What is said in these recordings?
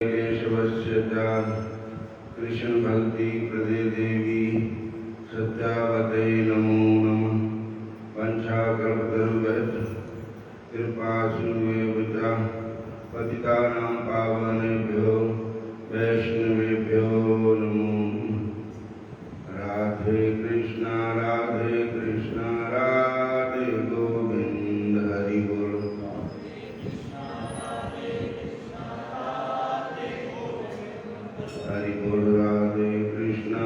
केशवस्य च कृष्ण भक्ति प्रदे देवी सत्यावते नमो नमः। वंशाकल्पतरुभ्यश्च कृपा सिन्धुभ्यो च पतितानां पावनेभ्यो वैष्णवेभ्यो नमो नमः। राधे कृष्णा राधे गोविंद हरि बोल। हरि बोल। राधे कृष्णा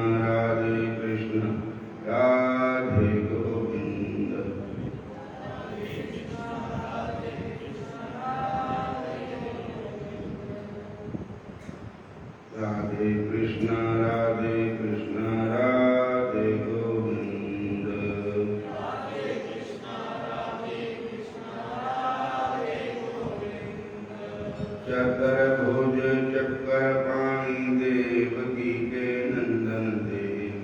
राधे गोविंद। राधे कृष्णा राधे गोविंद। चतुर्भुज चक्रपाणि देवकी के नंदन देव।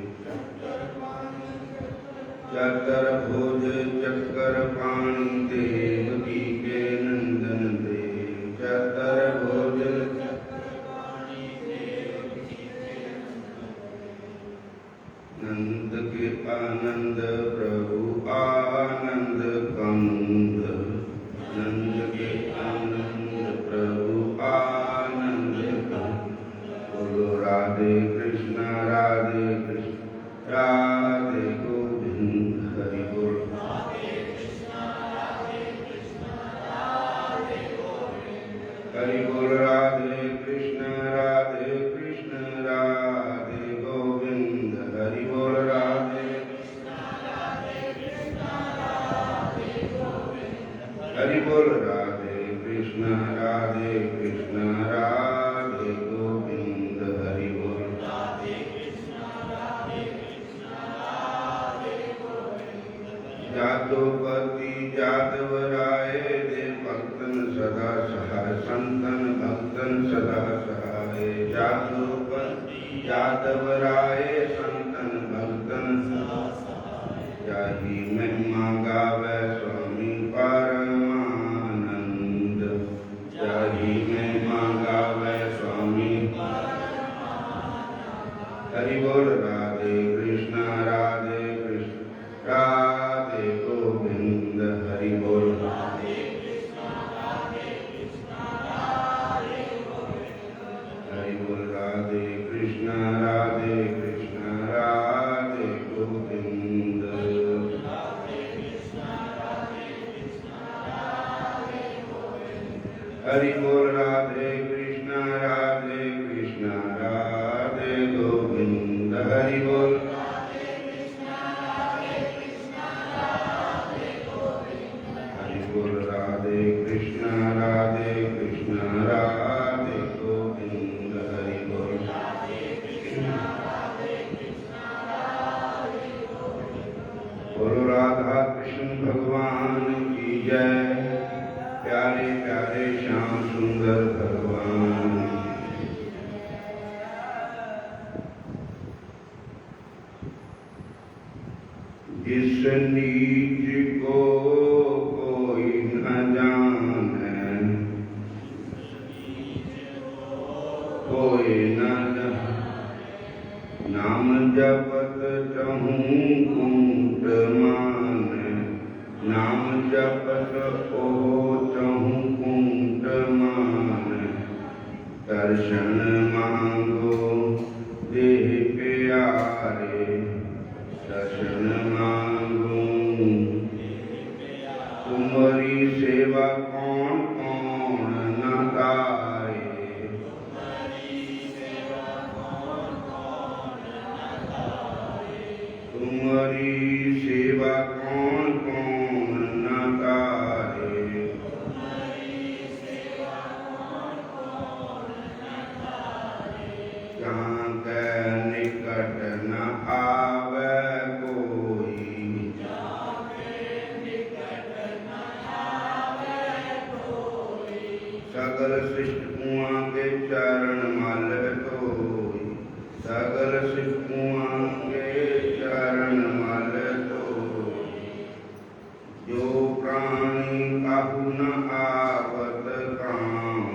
चतुर्भुज चक्रपाणि देवकी के नंदन देव। चतुर्भुज नंद के आनंद प्रभु आनंद कंद। नंद के आनंद प्रभु आनंद कंद। बोलो राधे कृष्णा राधे गोविंद हरि बोल। हरि बोल। राधे कृष्णा राधे गोविंद हरि बोल। राधे हरि बोल। राधे कृष्णा राधे गोविंद हरि बोल। जातोपति जादव राय दे भक्तन सदा सहाय। संतन भक्तन सदा सहाय। जातोपति जादव राय संतन भक्तन सदा सहाय। जाहि महिमा गावे स्वामी परमानंद। जाहि महिमा गावे स्वामी। हरि बोल। राधे कृष्णा राधे गोविंद हरि बोल। हरि बोल। राधे कृष्णा राधे गोविंद। हरि बोल। राधे कृष्णा राधे गोविंद हरि बोल। हरि बोल। राधे कृष्णा राधे गोविंद हरि बोल। बोलो राधा कृष्ण भगवान की जय। प्यारे प्यारे श्याम सुंदर भगवान। जिस नीच को कोई न जाने, कोई न नाम जपत चहूँ कूट माने। नाम जपत ओ चहूँ कूट माने। दर्शन मांगो देह प्यारे। दर्शन मांगो तुम्हारी सेवा कौन कौन न तारे। तुम्हारी सेवा कौन कौन न तारे। जहाँ के निकट न आवे कोई। सगल सृष्टि कुआं के चरण मल धोई। सगल सृष्टि कुआं के चरण मल धोई। जो प्राणी काहू न आवत काम।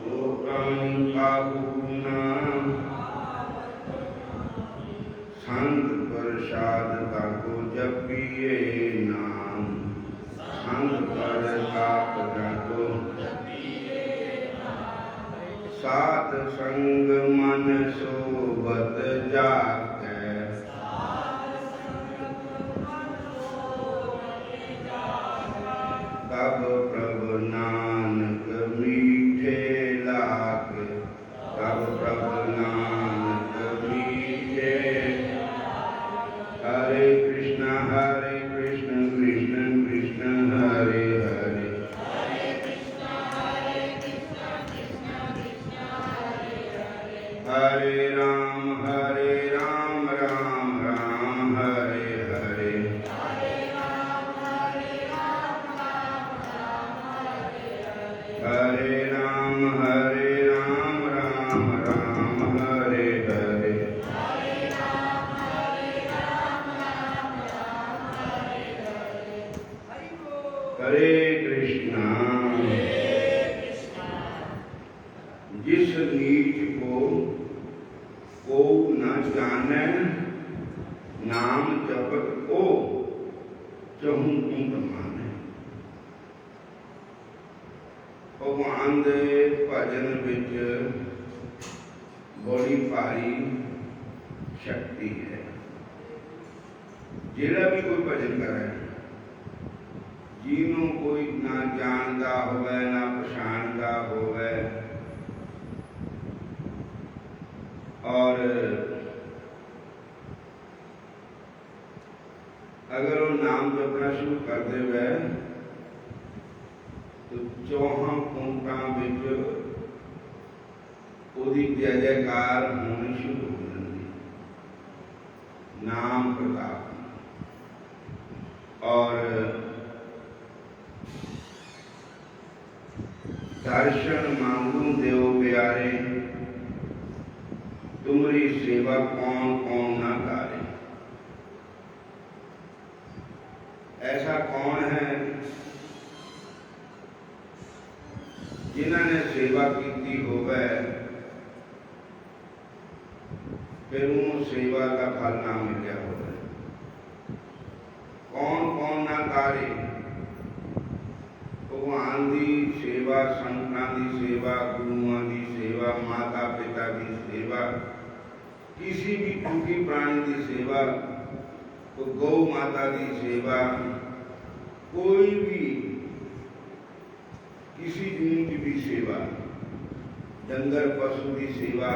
जो प्राणी काहू नाम, संत प्रसाद ताको जपिए नाम, संत प्रसाद ताको सात संग मन सोबत जाके, तब प्रभु नानक मीठे लागे, तब प्रभु नानक मीठे। हरे कृष्ण कृष्ण कृष्ण हरे हरे, हरे राम राम राम हरे हरे, हरे राम राम राम हरे हरे। हरे कृष्णा। जिस नीच को न जाने, नाम जपत को चहु कुंड माने। भगवान दे भजन विच बड़ी भारी शक्ति है। जिहड़ा भी कोई भजन करे, जिन्हों कोई ना जानता होवे ना पछाणदा होवे, और अगर वो नाम जपना शुरू कर देवे तो चौहां कुंटां विच ओदी जय जयकार होनी शुरू हो जाती। नाम प्रताप। और दर्शन मांगू देव प्यारे, तुम्हारी सेवा कौन कौन ना करे। ऐसा कौन है जिन्होंने सेवा की होवे, फिर उन्होंने सेवा का फल ना मिलया होवे। कौन कौन ना करे। भगवान की सेवा, संतां की सेवा, गुरुआं की सेवा, माता पिता की सेवा, किसी भी दुखी प्राणी की सेवा, तो गौ माता की सेवा, कोई भी किसी जीव की भी सेवा, डंगर पशु की सेवा,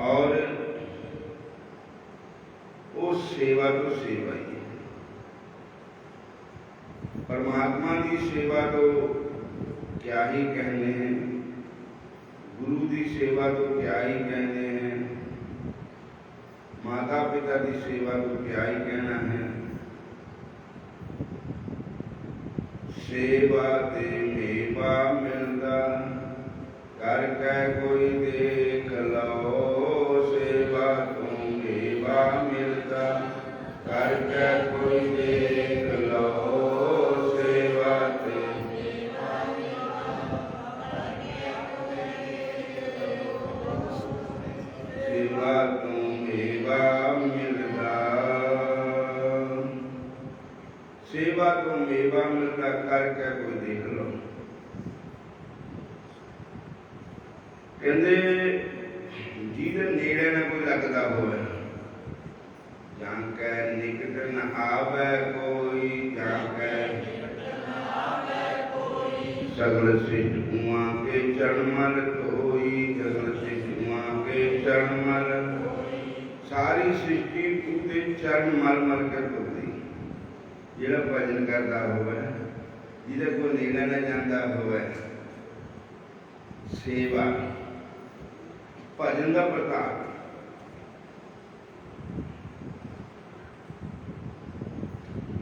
और वो सेवा तो सेवा ही है। परमात्मा की सेवा तो क्या ही कहने हैं, गुरु की सेवा तो क्या ही कहने हैं, माता पिता की सेवा तो क्या ही कहना है। सेवा ते मेवा मिलता, करके कोई देख लो। सेवा तो मेवा मिलता, करके कोई देख लो। सेवा ते सेवा तो मेवा मिलता, सेवा तो मेवा मिलता, करके कोई देख लो। कहते जिहदे नेड़े ना कोई लगता होवे, जाके निकट न आवे कोई, जाके सगल सिद्ध कुआं के चरणमल धोई, सगल सिद्ध कुआं के चरणमल। सारी सृष्टि उहदे चरण मल मल के धोती। जिहड़ा भजन करता होवे, जिहदे कोई नेड़े न जाता होवे, सेवा भजन का प्रताप।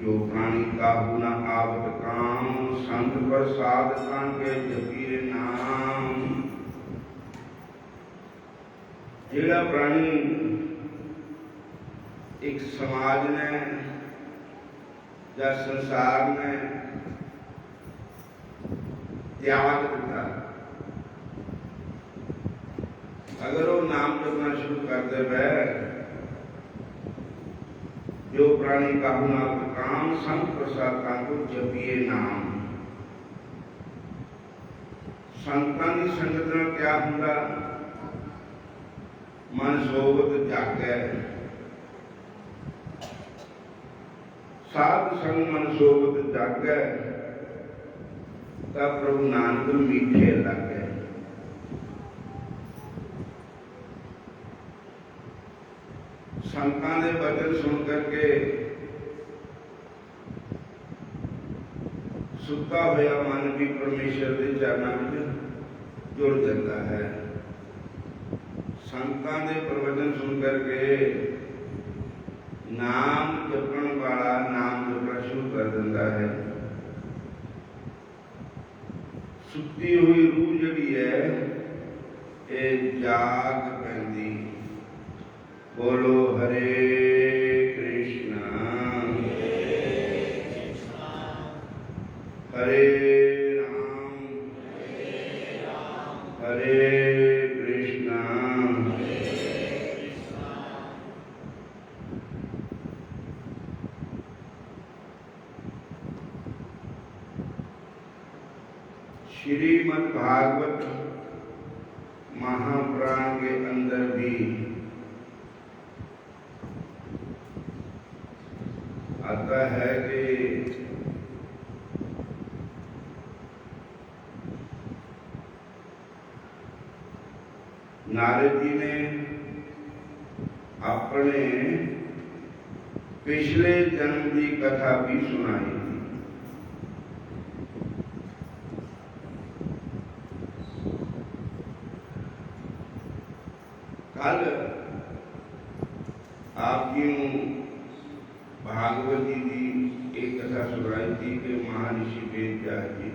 जो प्राणी काहू न आवत काम, संत प्रसाद के जपीए नाम। जिहड़ा प्राणी एक समाज ने या संसार ने त्याग दिता, अगर वो नाम जपना शुरू कर दे जो प्राणी काहुनाथ काम संत प्रसाद को जपिए नाम। संतां की संगत नाल क्या हुंदा? मन सोबत जागै। साध संग मन सोबत जागै तब प्रभु नानक मीठे लगे। संतां दे वचन सुन करके सुता होया मन भी परमेश्वर के चरणों में जुड़ जाता है। संतां दे प्रवचन सुन करके नाम जपण वाला नाम जपना शुरू कर देता है। सुती हुई रूह जिहड़ी है ये जाग पैंदी। बोलो हरे कृष्णा हरे राम हरे कृष्णा। श्रीमद् भागवत महापुराण के अंदर भी आता है कि नारद जी ने अपने पिछले जन्म की कथा भी सुनाई थी। कल आपकी भागवत जी की एक कथा सुनाई थी कि महर्षि वेदव्यास जी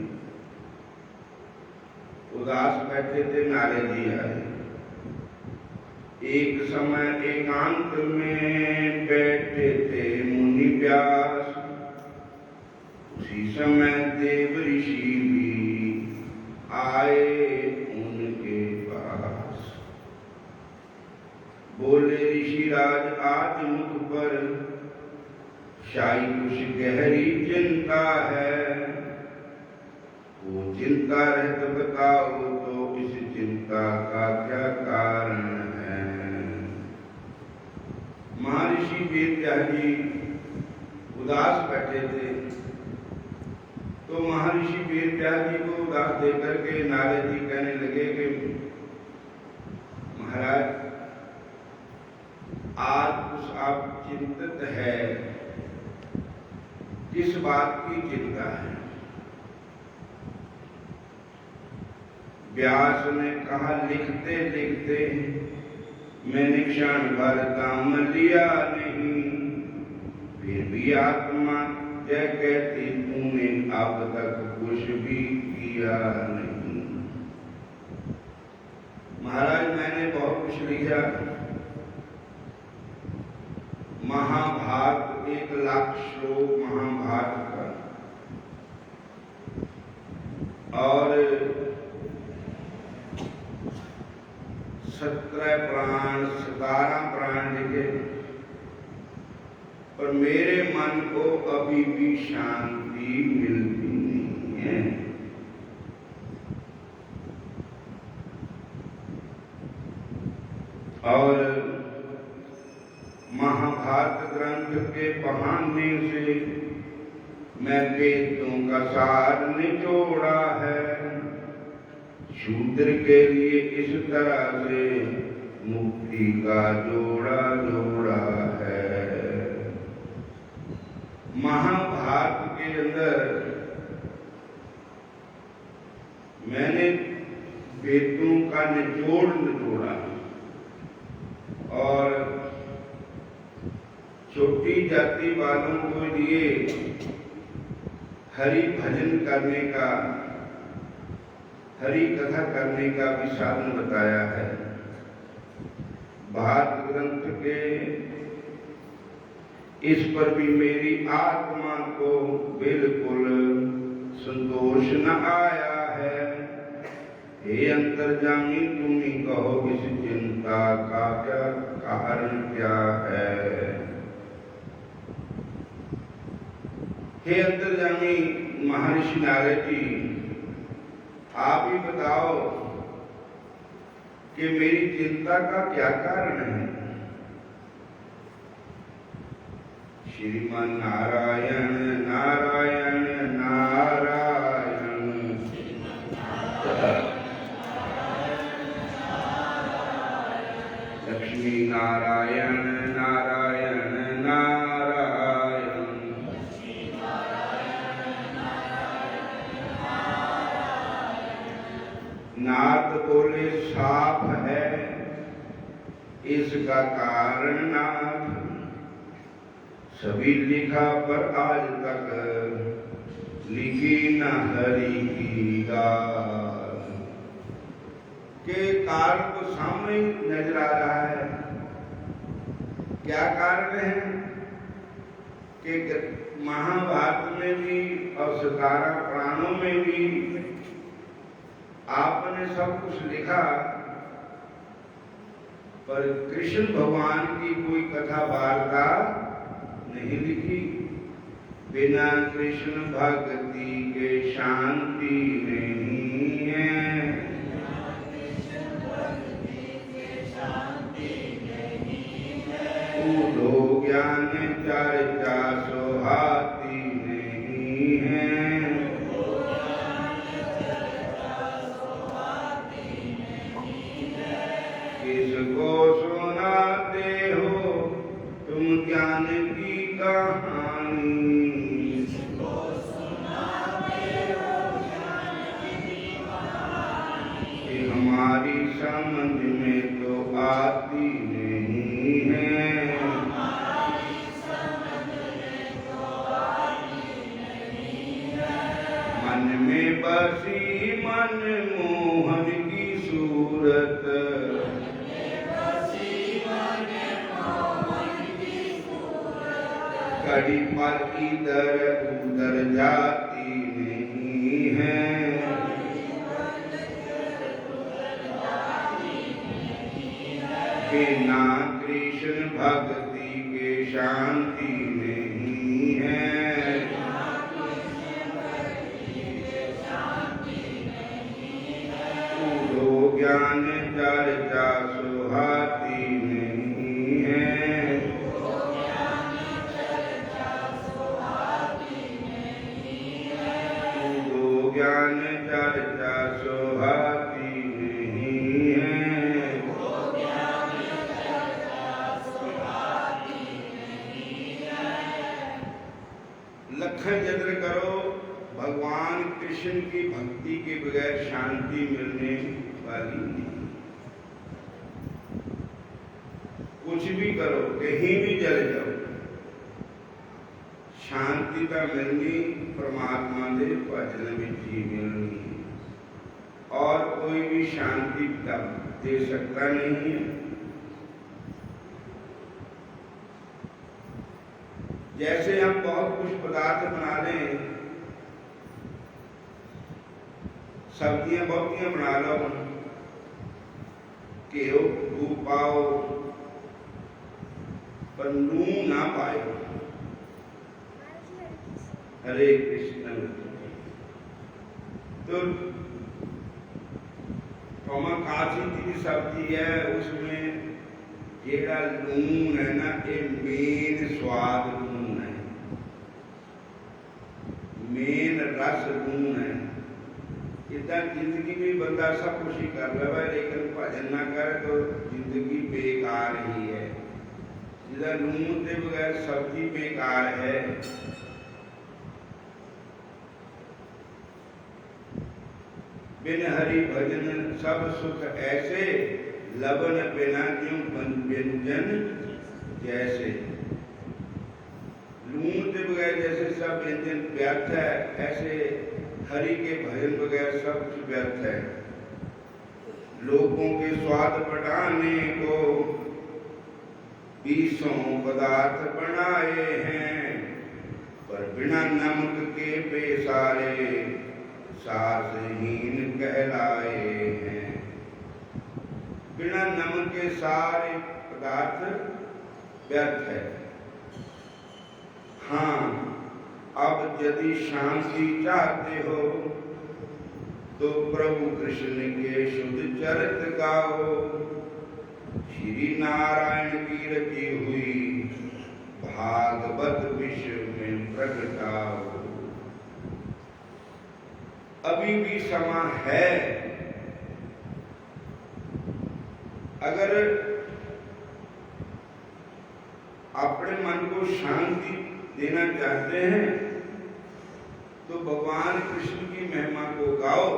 उदास बैठे थे, नारद जी आए। एक समय एकांत में बैठे थे मुनि व्यास, उसी समय देव ऋषि भी आए उनके पास। बोले ऋषिराज आज मुख पर शायद कुछ गहरी चिंता है, वो चिंता रहता बताओ तो इस चिंता का क्या कारण है। महर्षि वेदव्यास जी उदास बैठे थे तो महर्षि वेदव्यास जी को उदास देकर के नारद जी कहने लगे कि महाराज आज कुछ आप चिंतित है, किस बात की चिंता है? व्यास ने कहा लिखते लिखते मैंने क्षण भर काम लिया नहीं, फिर भी आत्मा जय कहती तूने अब तक कुछ भी किया नहीं। महाराज मैंने बहुत कुछ लिखा, महाभारत 1 लाख श्लोक महाभारत का, और 17 प्राण 17 प्राण लिखे, पर मेरे मन को अभी भी शांति मिलती नहीं है। और महाभारत ग्रंथ के बहाने से मैं वेदों का सार निचोड़ा है, शूद्र के लिए इस तरह से मुक्ति का जोड़ा जोड़ा है। महाभारत के अंदर मैंने वेदों का निचोड़ निचोड़ा और छोटी जाति वालों को लिए हरि भजन करने का, हरि कथा करने का भी साधन बताया है। भागवत ग्रंथ के इस पर भी मेरी आत्मा को बिल्कुल संतोष न आया है। हे अंतर्जामी तुम्ही कहो इस चिंता का क्या कारण क्या है। हे अंतर्जामी महर्षि नारद जी, आप ही बताओ कि मेरी चिंता का क्या कारण है। श्रीमान नारायण नारायण नारायण, लक्ष्मी नारायण नारायण नारायण, नाथ बोले साफ है इसका कारण नाथ, सभी लिखा पर आज तक लिखी न हरि की गाथ। के कारण को सामने नजर आ रहा है। क्या कारण है कि महाभारत में भी और 17 पुराणों में भी आपने सब कुछ लिखा, पर कृष्ण भगवान की कोई कथा वार्ता नहीं लिखी। बिना कृष्ण भक्ति के शांति नहीं है। कूढ़ो ज्ञान चर्चा सोहाती नहीं है। किसको सुनाते हो तुम ज्ञान की कहानी, कि हमारी समझ में तो आती नहीं है। मन में बसी मनमोहन की सूरत, कड़ी पर इधर उधर जाती नहीं है। बिना कृष्ण भक्ति के शांति नहीं है। कूढ़ो ज्ञान चर्चा सुहाती नहीं है। कूढ़ो ज्ञान चर्चा सुहाती नहीं है। लखन यत्न करो, भगवान कृष्ण की भक्ति के बगैर शांति मिलने वाली नहीं। कुछ भी करो, कहीं भी चले जाओ, शांति का मिलनी परमात्मा दे भजन में ही मिलनी, और कोई भी शांति दे सकता नहीं है। जैसे हम बहुत कुछ पदार्थ बना लें, सब्जियां बहुतियां बना लो, घ्यो दूध पाओ, पर नून ना पाए। हरे कृष्ण। तो काची की सब्जी है, उसमें जेड़ा लून है ना, ये मेन स्वाद लून है, मेन रस लून है। इतना जिंदगी में बंदा सब कुछ ही कर रहा है, लेकिन भजन ना करे तो जिंदगी बेकार ही है। जिदा लून के बगैर सब्जी बेकार है। बिन हरि भजन सब सुख ऐसे, लबन बिना क्यों व्यंजन जैसे। लून के बगैर जैसे सब व्यंजन व्यर्थ है, ऐसे हरि के भजन बगैर सब कुछ व्यर्थ है। लोगों के स्वाद बढ़ाने को 20 पदार्थ बनाए हैं, पर बिना नमक के बेसारे सासहीन कहलाए बिना नमक के सारे पदार्थ व्यर्थ है। हाँ, अब यदि शांति चाहते हो तो प्रभु कृष्ण के शुद्ध चरित्र गाओ, श्री नारायण की रची हुई भागवत विश्व में प्रगटाओ। अभी भी समय है। अगर अपने मन को शांति देना चाहते हैं तो भगवान कृष्ण की महिमा को गाओ,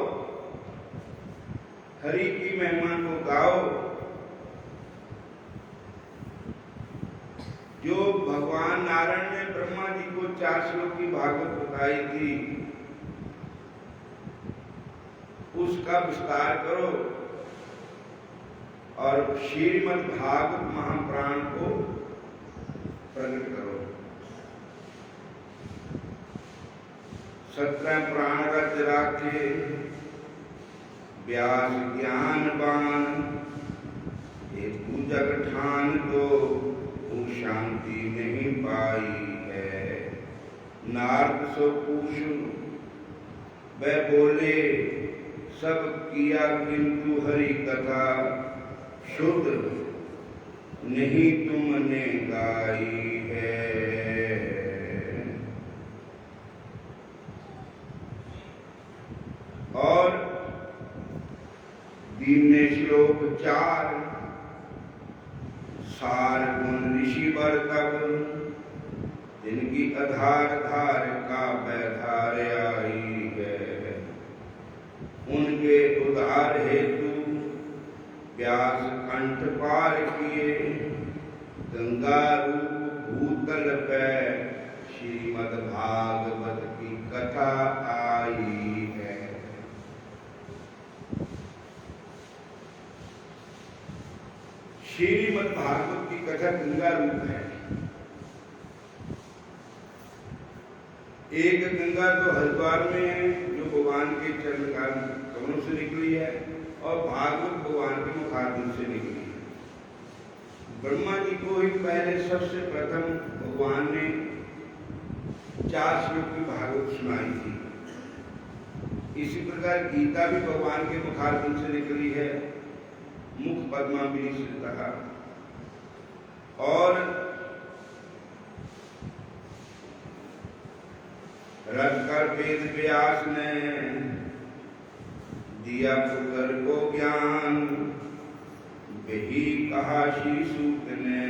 हरि की महिमा को गाओ। जो भगवान नारायण ने ब्रह्मा जी को 4 श्लोक की भागवत बताई थी, उसका विस्तार करो और श्रीमद् भागवत महापुराण को प्रकट करो। 17 पुराण रच राखे, व्यास ज्ञानवान, ये पूजक ठान दो, वो शांति नहीं पाई है। नारद सो पूछो, वह बोले सब किया किंतु हरि कथा शुद्ध नहीं तुमने गाई है। और दीने श्लोक 4, सार गुण ऋषि वर तब, जिनकी आधार धार का बैधार आई है। उनके उद्धार हेतु व्यास कंठ पार किए, गंगा रूप भूतल पे श्रीमद् भागवत की कथा आई है। श्रीमद् भागवत की कथा गंगा रूप है। एक गंगा तो हरिद्वार में है जो भगवान के चरण कमलों से निकली है, और भागवत भगवान के मुखारबिंद से निकली है। ब्रह्मा जी को ही पहले सबसे प्रथम भगवान ने 4 श्लोक की भागवत सुनाई थी। इसी प्रकार गीता भी भगवान के मुखारबिंद से निकली है, मुख पद्मावली से कहा। और रखकर वेद व्यास ने दिया पुत्र को ज्ञान, वही कहा श्री सूत ने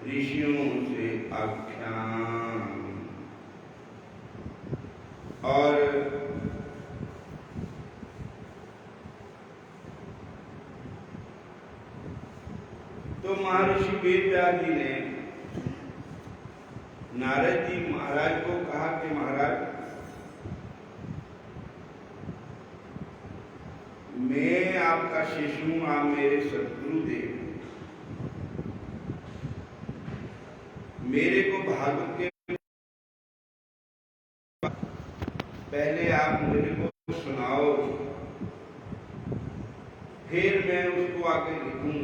ऋषियों से आख्यान। और तो महर्षि वेद व्यास जी ने नारद जी महाराज को कहा कि महाराज, मैं आपका शिष्य हूं, आप मेरे सद्गुरुदेव, मेरे को भागवत के पहले आप मेरे को सुनाओ, फिर मैं उसको आगे लिखूं।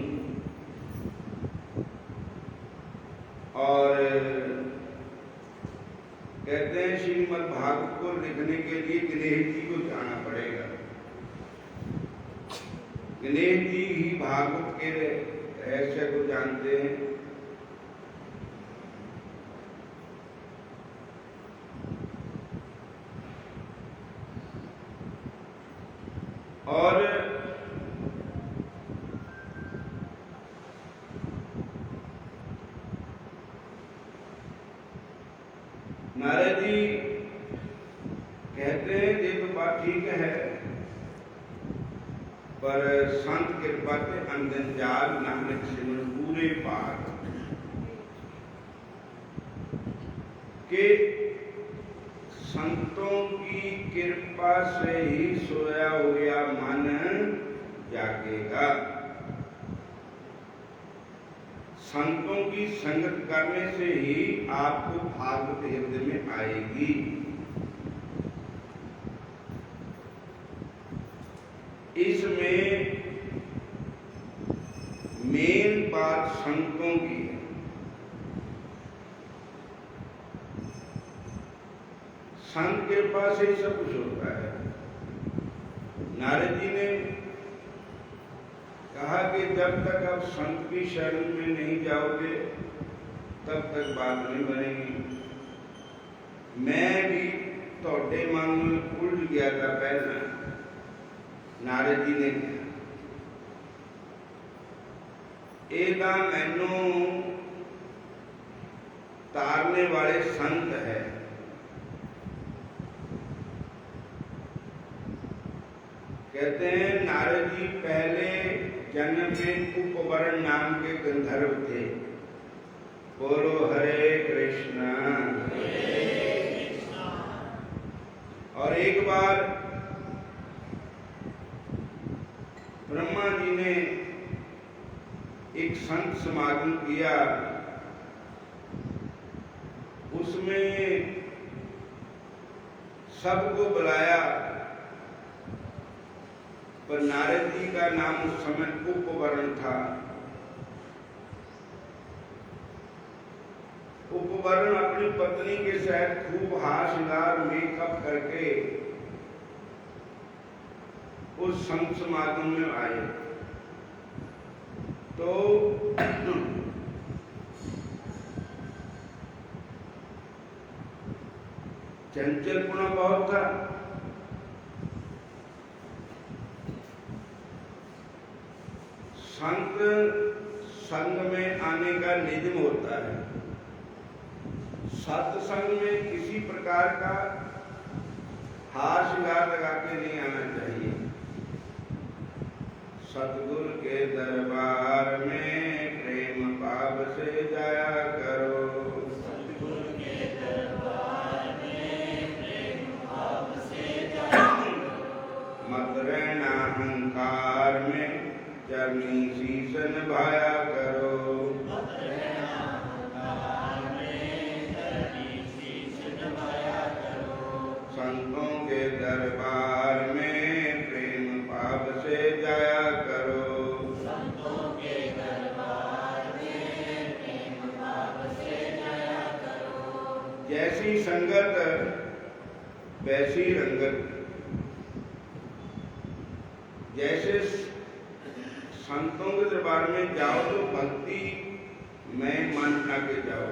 और कहते हैं श्रीमद् भागवत को लिखने के लिए गणेश जी को जाना पड़ेगा। गणेश जी ही भागवत के रहस्य को जानते हैं। और नारद जी कहते हैं ये तो बात ठीक है, पर संत कृपा से अंधजाल नानक सिमरन पूरे पार के संतों की कृपा से ही सोया हुआ मन जागेगा। संतों की संगत करने से ही आपको भागवत हृदय में आएगी। इसमें बात संतों की है। संत के पास ही सब कुछ होता है। नारद जी ने कहा कि जब तक आप संत की शरण में नहीं जाओगे तब तक बात नहीं बनेगी। मैं भी तोड़े मांग में उलझ गया था पहले। नारद जी ने कहा एदा मैनू तारने वाले संत है। कहते हैं नारद जी पहले जन्म में उपवरण नाम के गंधर्व थे। बोलो हरे कृष्णा। और एक बार ब्रह्मा जी ने एक संत समागम किया, उसमें सबको बुलाया, पर नारद जी का नाम उस समय उपवरण था। उपवरण अपनी पत्नी के साथ खूब हाथ श्रृंगार मेकअप करके उस संत समागम में आए। तो चंचलपना बहुत था। संत संग में आने का नियम होता है। सत्संग में किसी प्रकार का हार श्रृंगार लगा के नहीं आना चाहिए। सतगुरु के दरबार में प्रेम भाव से जाया करो। सतगुरु के दरबार में प्रेम भाव से जाया करो। मत रहना अहंकार में चरनी शीश नभाया करो। संतों के दरबार में प्रेम भाव से जाया करो। संतों के दरबार में प्रेम भाव से जाया करो। जैसी संगत वैसी रंगत। जैसे संतों के दरबार में जाओ तो भक्ति में मन बना के जाओ।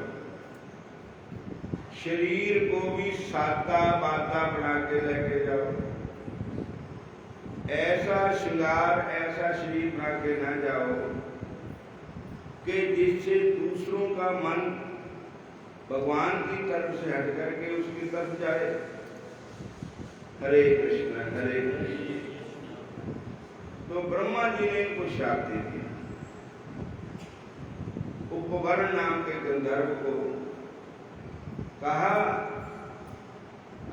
शरीर को भी सादा बादा बना के लेके जाओ। ऐसा श्रृंगार ऐसा शरीर बना के ना जाओ कि जिससे दूसरों का मन भगवान की तरफ से हट करके उसकी तरफ जाए। हरे कृष्ण हरे कृष्ण। तो ब्रह्मा जी ने इनको शाप दे दिया। उपवरण नाम के गंधर्व को कहा,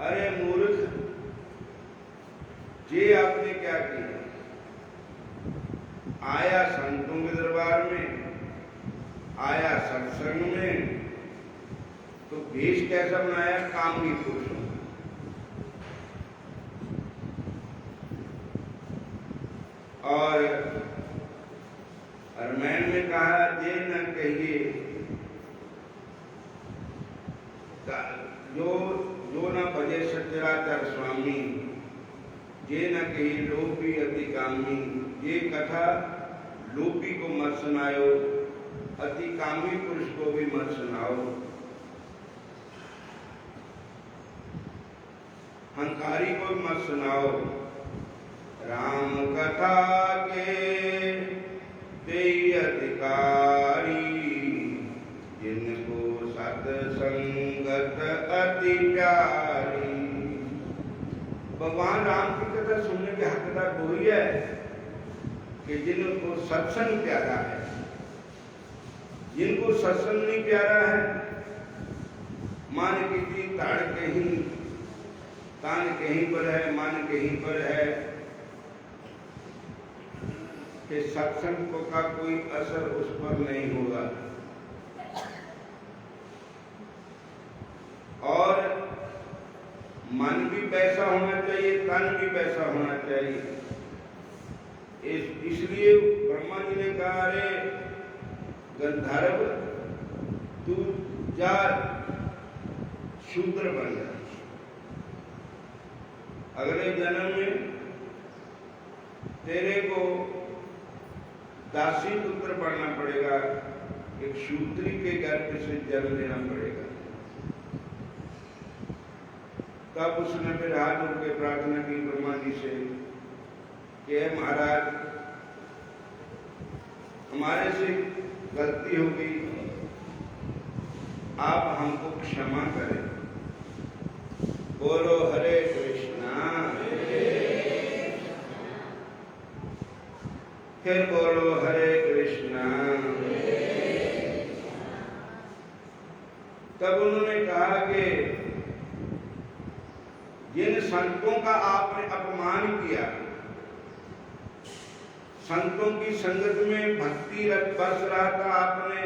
अरे मूर्ख, ये आपने क्या किया? आया संतों के दरबार में, आया सत्संग में, तो भेष कैसा बनाया? कामी पुरुषों। और रामायण में कहा, ये न कहिए जो न भजे सचराचर स्वामी, ये न कही लोभी अति कामी। ये कथा लोभी को मत सुनाओ, अति कामी पुरुष को भी मत सुनाओ, हंकारी को भी मत सुनाओ। राम कथा के तेई अधिकारी, जिनको सत्संगत अति प्यारी। भगवान राम की कथा सुनने के हकदार वही है कि जिनको सत्संग प्यारा है। जिनको सत्संग नहीं प्यारा है, मान की ताड़ कहीं तान कहीं पर है, मान कहीं पर है, कि सत्संग का कोई असर उस पर नहीं होगा। और मन भी पैसा होना चाहिए, तन भी पैसा होना चाहिए। इसलिए ब्रह्मा जी ने कहा, अरे गंधर्व, तू जा शूद्र बन जा। अगले जन्म में तेरे को दासी पुत्र बनना पड़ेगा, एक शूद्री के गर्भ से जन्म लेना पड़ेगा। तब उसने फिर हाथ जोड़ के प्रार्थना की ब्रह्मा जी से कि महाराज, हमारे से गलती हो गई, आप हमको क्षमा करें। बोलो हरे कृष्णा, फिर बोलो हरे कृष्णा। तब उन्होंने कहा कि जिन संतों का आपने अपमान किया, संतों की संगत में भक्ति रस बरस रहा था, आपने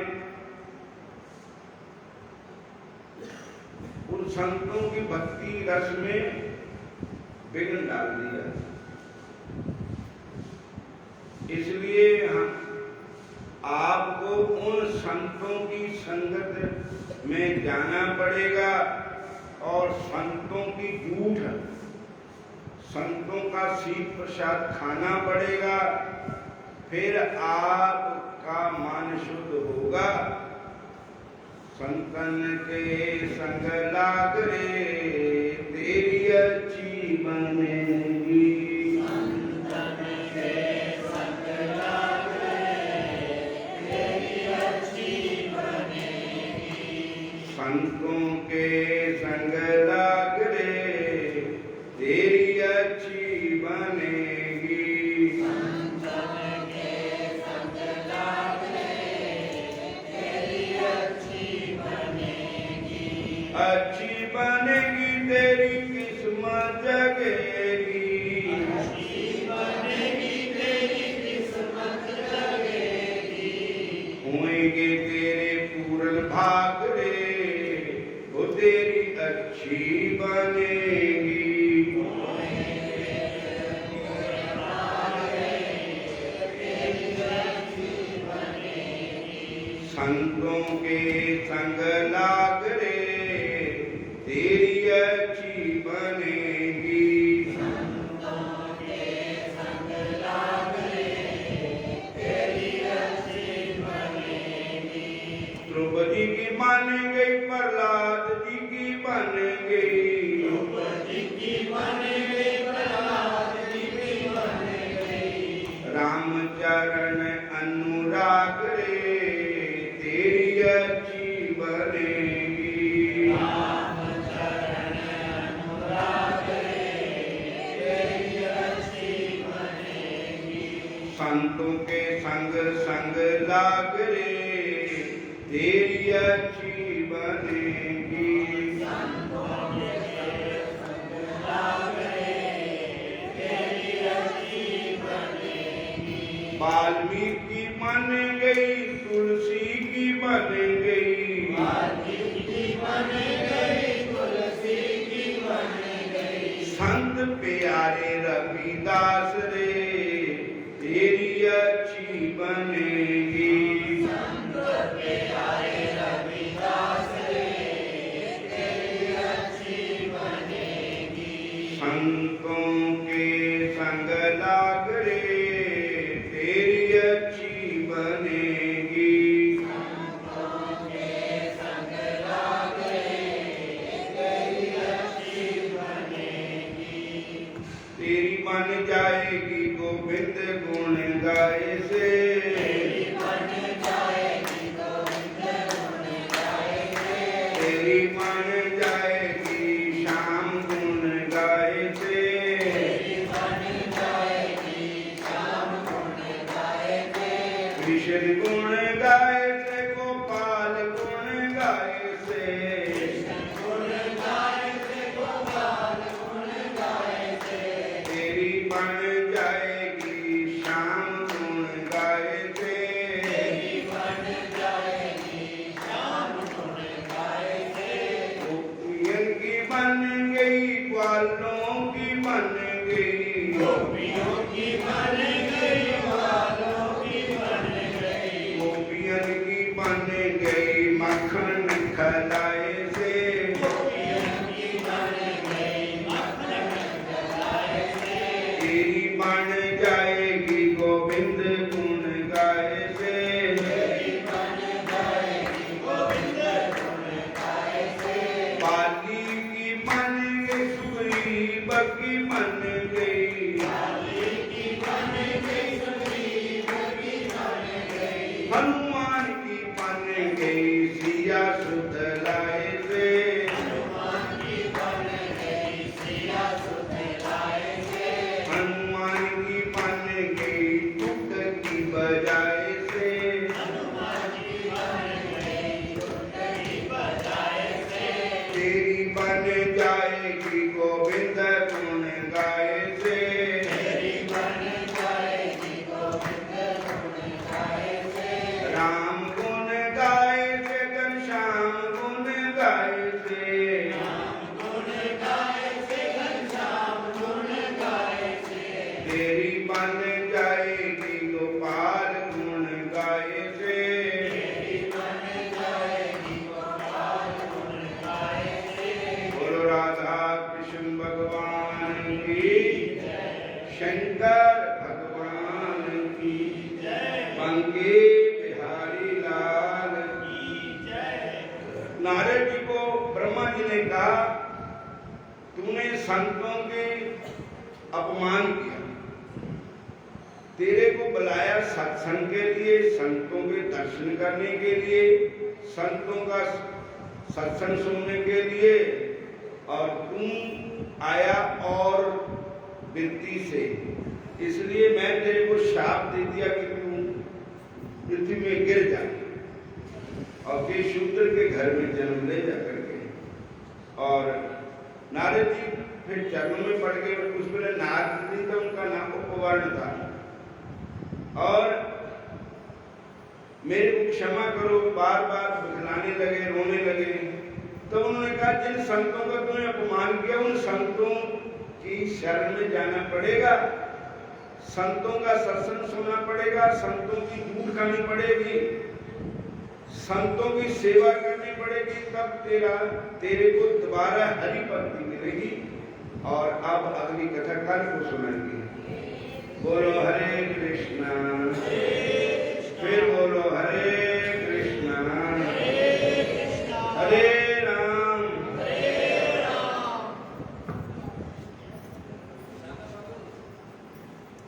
उन संतों की भक्ति रस में विघ्न डाल दिया। इसलिए आपको उन संतों की संगत में जाना पड़ेगा और संतों की जूठ, संतों का शीत प्रसाद खाना पड़ेगा, फिर आपका मन शुद्ध होगा। संतन के संग लाग रे तेरी अच्छी बनेगी। संतों के संग लाग रे तेरी अच्छी बनेगी। संतन के संग लाग रे तेरी अच्छी बनेगी। अच्छी बनेगी तेरी किस्मत जगेगी। अच्छी बनेगी तेरी किस्मत जगेगी। होंगे तेरे पूर्ण भाग रे वो तेरी अच्छी बनेगी। संतों के संग लाग रे तेरी अच्छी बनेगी। संतों के संग लाग रे तेरी अच्छी बनेगी। द्रौपदी की मान गई, प्रहलाद जी की बन गई। द्रौपदी की बन गई, प्रहलाद जी की बन गई। रामचरण अनुराग रे तेरी अच्छी बनेगी। रामचरण अनुराग रे तेरी अच्छी बनेगी। संतों के संग संग लाग रे तेरी अच्छी बनेगी। संतों के संग लाग रे तेरी अच्छी बनेगी। वाल्मीकि बन गई, तुलसी की बन गई। वाल्मीकि बन गई, तुलसी की बन गई। संत प्यारे रविदास रे तेरी अच्छी बनेगी। संत प्यारे रविदास रे तेरी अच्छी बनेगी। संतों के संग लाग रे तेरी अच्छी बनेगी। संतों के संग लाग रे तेरी अच्छी बनेगी। तेरी बन जाएगी गोविंद गुण गाए से। तेरी बन जाएगी गोविंद गुण गाए से। तेरी बन जाएगी श्याम गुण गाए से। तेरी बन जाएगी श्याम गुण गाए से। कृष्ण गुण गाए से, गोपाल गुण गाए से। कृष्ण गुण गाए से, गोपाल गुण गाए से। तेरी बन जाएगी श्याम गुण गाए से। तेरी बन जाएगी श्याम गुण गाए से। गोपियन की बन गई, ग्वालों की बन गई। गोपियों की बन गई, ग्वालों की बन गई। गोपियन की बजाए से तेरी बन जाएगी गोविंद गुण गाए से राम गुण गाए से घनश्याम गुण गाए से तेरी बन जाएगी गोपाल गुण गाए से बोलो राधा कृष्ण भगवान की शंकर भगवान की बंगे बिहारी लाल की नारद जी को ब्रह्मा जी ने कहा तूने संतों के अपमान किया, तेरे को बुलाया सत्संग के लिए, संतों के दर्शन करने के लिए, संतों का सत्संग सुनने के लिए, और तुम आया और वृत्ति से, इसलिए मैं तेरे को शाप दे दिया कि तू पृथ्वी में गिर जा और फिर शूद्र के घर में जन्म ले जा करके। और नारद जी फिर चरणों में पड़ गए। उस वेले नारद जी तो उनका नाम उपवर्ण था और मेरे को क्षमा करो, बार बार बखलाने लगे, रोने लगे। तो उन्होंने कहा जिन संतों का तुमने अपमान किया उन संतों की शरण में जाना पड़ेगा, संतों का सत्संग सुनना पड़ेगा, संतों की दूध खानी पड़ेगी, संतों की सेवा करनी पड़ेगी, तब तेरे को दोबारा हरि भक्ति मिलेगी। और अब अगली कथा कल को सुनेंगे। बोलो हरे कृष्णा, फिर बोलो हरे कृष्णा, हरे राम।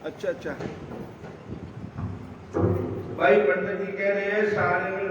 अच्छा भाई पंडित जी कह रहे हैं सारे